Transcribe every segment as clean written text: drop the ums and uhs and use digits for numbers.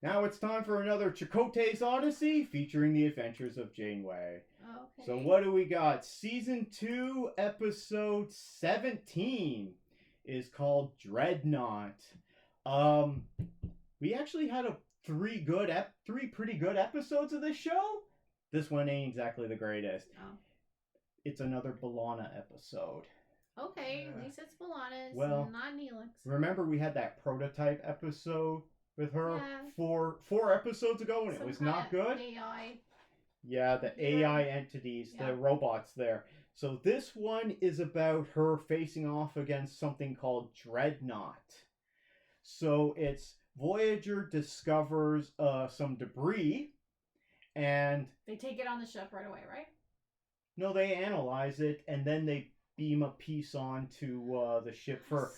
Now it's time for another Chakotay's Odyssey featuring the adventures of Janeway. Okay. So what do we got? Season 2, episode 17 is called Dreadnought. We actually had three pretty good episodes of this show. This one ain't exactly the greatest. Oh. It's another B'Elanna episode. Okay, at least it's B'Elanna's, not Neelix. Remember we had that prototype episode with her four episodes ago, and it was not good. AI. Yeah, the AI entities, the robots there. So this one is about her facing off against something called Dreadnought. So it's Voyager discovers some debris, and they take it on the ship right away, right? No, they analyze it, and then they beam a piece onto the ship for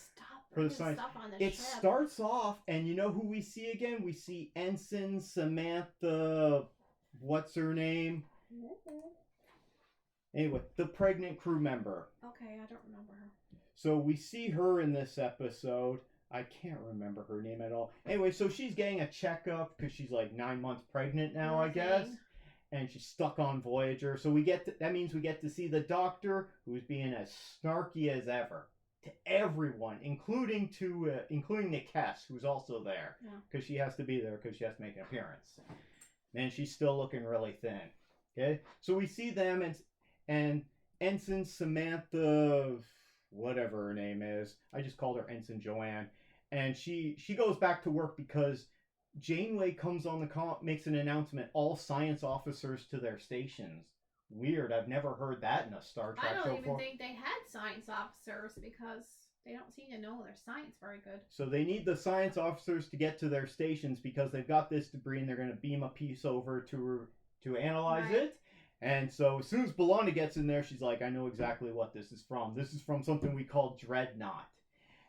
the science. It starts off, and you know who we see again? We see Ensign Samantha. What's her name? Anyway, the pregnant crew member. Okay, I don't remember her. So we see her in this episode. I can't remember her name at all. Anyway, so she's getting a checkup because she's like 9 months pregnant now, I guess. And she's stuck on Voyager. So that means we get to see the Doctor, who's being as snarky as ever to everyone, including Nikes, who's also there because she has to be there because she has to make an appearance. And she's still looking really thin. Okay, so we see them and Ensign Samantha, whatever her name is. I just called her Ensign Joanne, and she goes back to work because Janeway comes on the makes an announcement. All science officers to their stations. Weird. I've never heard that in a Star Trek show before. I don't even think they had science officers because they don't seem to know their science very good. So they need the science officers to get to their stations because they've got this debris and they're going to beam a piece over to analyze it. And so as soon as B'Elanna gets in there, she's like, I know exactly what this is from. This is from something we call Dreadnought.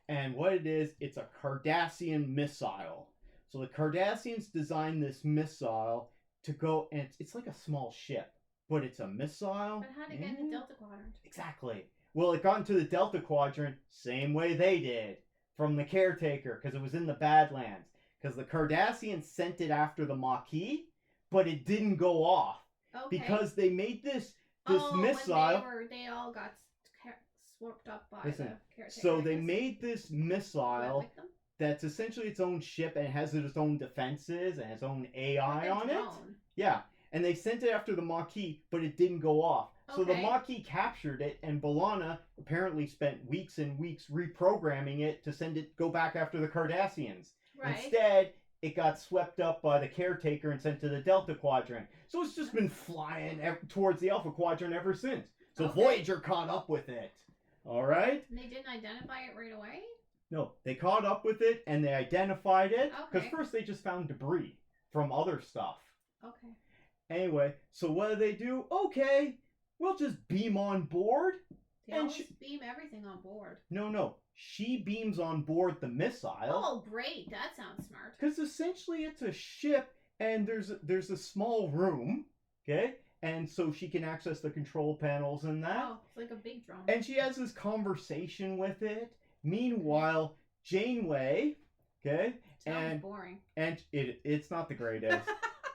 And what it is, it's a Cardassian missile. So the Cardassians designed this missile to go, and it's like a small ship, but it's a missile. But how did it get in the Delta Quadrant? Exactly. Well, it got into the Delta Quadrant same way they did, from the Caretaker, because it was in the Badlands. Because the Cardassians sent it after the Maquis, but it didn't go off. Okay. Because they made this missile. When they all got swooped up by the Caretaker. So they made this missile that's essentially its own ship and has its own defenses and its own AI on it. Yeah. And they sent it after the Maquis, but it didn't go off. So the Maquis captured it, and B'Elanna apparently spent weeks and weeks reprogramming it to go back after the Cardassians. Right. Instead, it got swept up by the Caretaker and sent to the Delta Quadrant. So it's just been flying towards the Alpha Quadrant ever since. So Voyager caught up with it. All right? And they didn't identify it right away? No, they caught up with it, and they identified it. Because first they just found debris from other stuff. Okay. Anyway, so what do? Okay, we'll just beam on board. They always beam everything on board. No. She beams on board the missile. Oh, great. That sounds smart. Because essentially it's a ship, and there's a small room, okay? And so she can access the control panels and that. Oh, it's like a big drone. And she has this conversation with it. Meanwhile, Janeway, okay? Sounds boring. And it's not the greatest.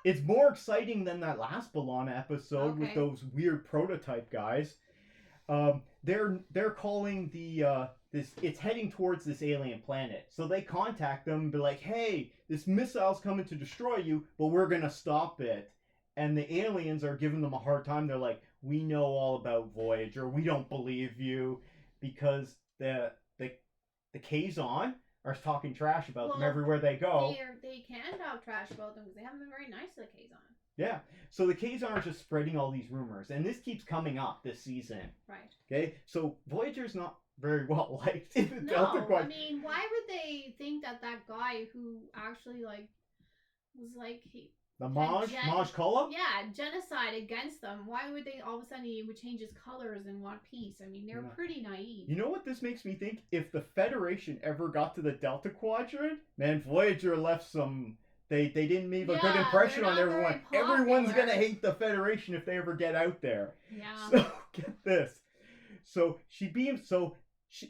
It's more exciting than that last B'Elanna episode with those weird prototype guys. They're calling it's heading towards this alien planet. So they contact them and be like, hey, this missile's coming to destroy you, but we're gonna stop it. And the aliens are giving them a hard time. They're like, we know all about Voyager. We don't believe you, because the Kazon are talking trash about them everywhere they go. They can talk trash about them because they haven't been very nice to the Kazon. Yeah. So the Kazon are just spreading all these rumors, and this keeps coming up this season. Right. Okay. So Voyager's not very well liked in the Delta Quadrant. I mean, why would they think that guy who actually was the Maj Kolob? Yeah, genocide against them. Why would they all of a sudden he would change his colors and want peace? I mean, they're pretty naive. You know what this makes me think? If the Federation ever got to the Delta Quadrant, man, Voyager left some. They didn't leave a good impression on everyone. Everyone's gonna hate the Federation if they ever get out there. Yeah. So get this. So she beams.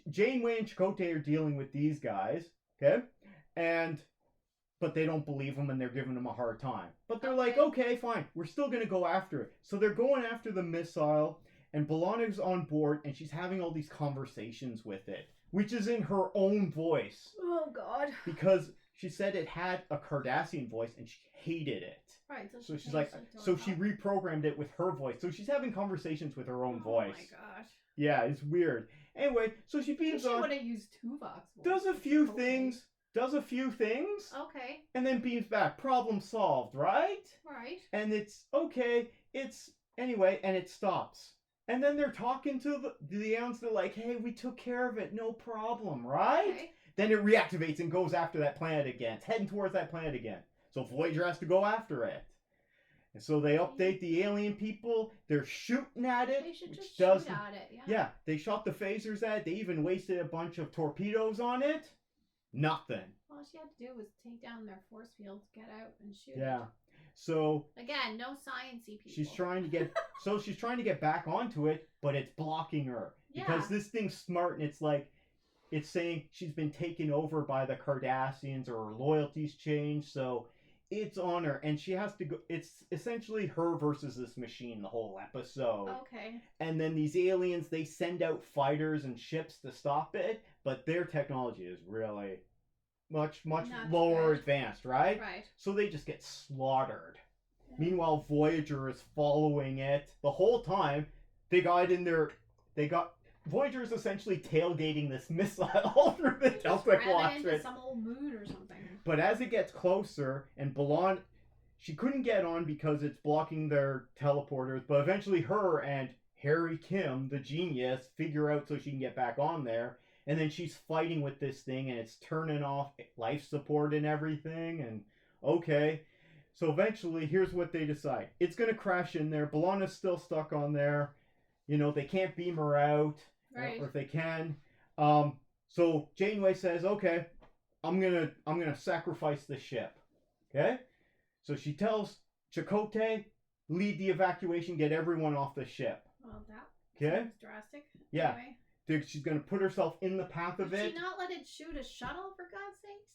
Janeway and Chakotay are dealing with these guys. Okay, and but they don't believe him and they're giving him a hard time. But they're like, Okay. okay, fine, we're still going to go after it. So they're going after the missile, and B'Elanna's on board, and she's having all these conversations with it, which is in her own voice. Oh, God. Because she said it had a Cardassian voice, and she hated it. Right, So she's like, so she reprogrammed it with her voice. So she's having conversations with her own voice. Oh my gosh. Yeah, it's weird. Anyway, so she beams She on, would have used Tuvok's voice. does a few things, Okay. and then beams back. Problem solved, right? Right. And it's okay. Anyway, and it stops. And then they're talking to the aliens. They're like, hey, we took care of it. No problem, right? Okay. Then it reactivates and goes after that planet again. It's heading towards that planet again. So Voyager has to go after it. And so they update the alien people. They're shooting at it. They should which just does, shoot at it, yeah. Yeah, they shot the phasers at it. They even wasted a bunch of torpedoes on it. Nothing. All she had to do was take down their force fields, get out, and shoot Yeah. it. So Again, no sciencey people. she's trying to get back onto it, but it's blocking her. Yeah. Because this thing's smart, and it's saying she's been taken over by the Cardassians, or her loyalties changed, so it's on her, and she has to go. It's essentially her versus this machine the whole episode. Okay. And then these aliens, they send out fighters and ships to stop it, but their technology is really much Not lower good. advanced, right? Right. So they just get slaughtered. Yeah. Meanwhile, Voyager is following it the whole time. Voyager is essentially tailgating this missile through the Delta Ran it into Quadrant. some old moon or something. But as it gets closer, and B'Elanna, she couldn't get on because it's blocking their teleporters, but eventually her and Harry Kim, the genius, figure out so she can get back on there. And then she's fighting with this thing, and it's turning off life support and everything, and okay. So eventually, here's what they decide. It's going to crash in there. B'Elanna's still stuck on there. You know, they can't beam her out. Right. Or if they can. So Janeway says, okay, I'm gonna sacrifice the ship. Okay? So she tells Chakotay, lead the evacuation, get everyone off the ship. Well, that Okay? seems drastic. Yeah. Anyway. She's gonna put herself in the path of Did it. she not let it shoot a shuttle, for God's sakes?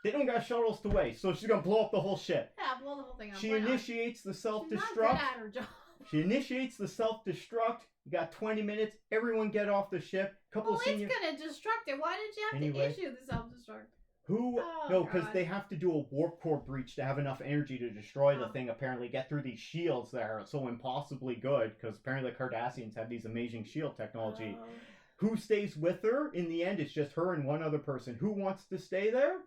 They don't got shuttles to waste, so she's gonna blow up the whole ship. Yeah, blow the whole thing up. She Why not? initiates the She's not good self-destruct. at her job. She initiates the self-destruct. You got 20 minutes. Everyone get off the ship. Couple Well, of senior. it's gonna destruct it. Why did you have Anyway. to issue the self-destruct? Who? Oh, No, because God. they have to do a warp core breach to have enough energy to destroy the Oh. thing. Apparently, get through these shields that are so impossibly good. Because apparently, the Cardassians have these amazing shield technology. Oh. Who stays with her? In the end, it's just her and one other person. Who wants to stay there?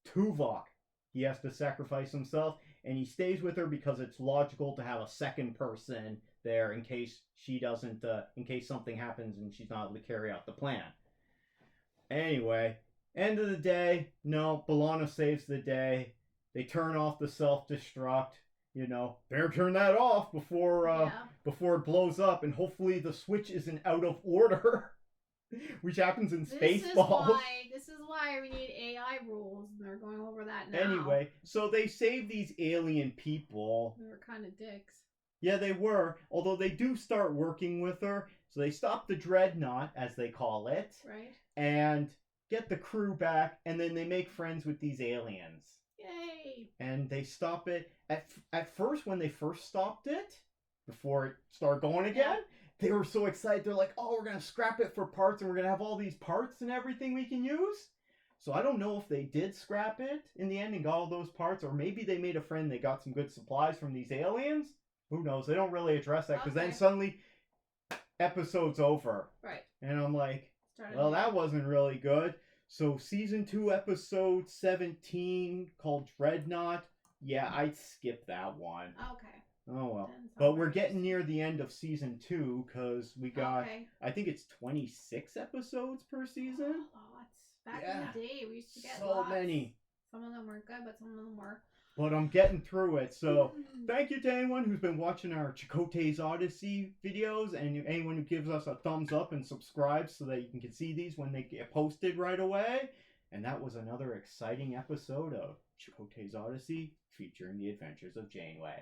Tuvok. He has to sacrifice himself, and he stays with her because it's logical to have a second person there in case she doesn't, in case something happens and she's not able to carry out the plan. Anyway, end of the day, no, B'Elanna saves the day. They turn off the self-destruct. You know, better turn that off before before it blows up, and hopefully the switch isn't out of order, which happens in Spaceballs. This is why we need AI rules, and they're going over that now. Anyway, so they save these alien people. They were kind of dicks. Yeah, they were. Although they do start working with her. So they stop the Dreadnought, as they call it. Right. And get the crew back. And then they make friends with these aliens. Yay! And they stop it. At first, when they first stopped it, before it started going again, they were so excited. They're like, oh, we're going to scrap it for parts. And we're going to have all these parts and everything we can use. So I don't know if they did scrap it in the end and got all those parts. Or maybe they made a friend. They got some good supplies from these aliens. Who knows? They don't really address that because then suddenly episode's over. Right. And I'm like, Started well, that wasn't really good. So season 2, episode 17 called Dreadnought. Yeah, I'd skip that one. Okay. Oh well. Then But we're somewhere. getting near the end of season 2 because we got, Okay. I think it's 26 episodes per season. Lots. Back Yeah. in the day, we used to get So lots. many. Some of them weren't good, but some of them were. But I'm getting through it. So thank you to anyone who's been watching our Chakotay's Odyssey videos, and anyone who gives us a thumbs up and subscribes so that you can see these when they get posted right away. And that was another exciting episode of Chakotay's Odyssey featuring the adventures of Janeway.